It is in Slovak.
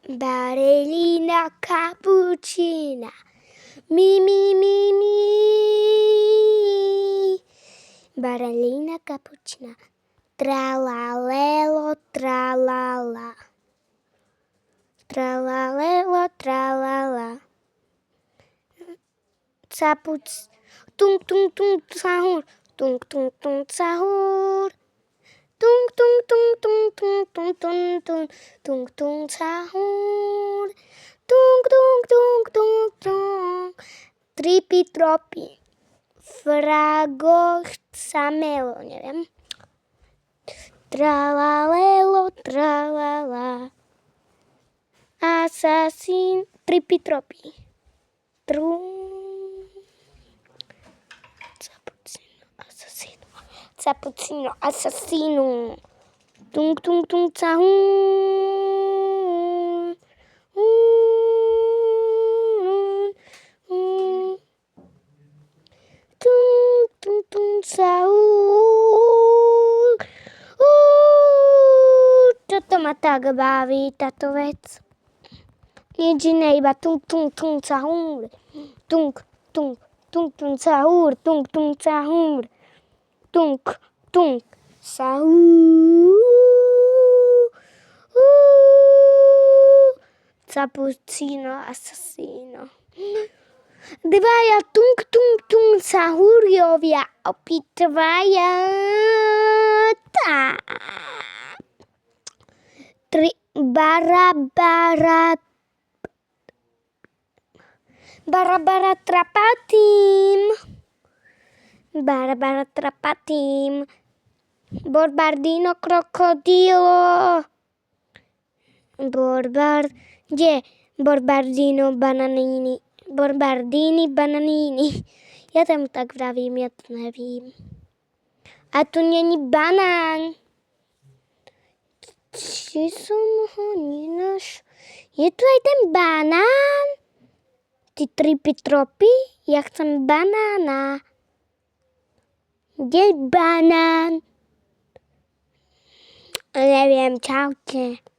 Barelina cappuccina. Mi, mi, mi, mi. Barelina cappuccina. Tralalelo, tralala. Tralalelo, tralala. Capuc. Tung, tung, tung, sahur. Tung, tung, tung, sahur. Tung, tung, tung, tung, tung, tung, tung, tung, tung, tung, sahur. Tung, tung, tung, tung, tung. Tripi, tropi. Frago, samelo, neviem. Tralalelo, tralala. Asasín, tripi, tropi. Cappuccino, assassino. Tung, tung, tung, sahur. Tung, tung, tung, sahur. Toto ma tak baví, táto vec. Nič iné, iba tung, tung, tung, sahur. Tung, tung, tung, tung, sahur. Tung, tung, sahur. Tung, tung, sahur. Cappuccino, assassino. Dvaja tung, tung, tung, sahuriovia opitvaja. Bara trapatim. Borbardino krokodilo. Borbardino bananini. Borbardini bananini. Ja tam tak vravím, ja to nevím. A tu není banán. Či som ho nenašla? Je tu aj ten banán? Ty tripi tropy? Ja chcem banána. Kde je banán? Neviem, čaute.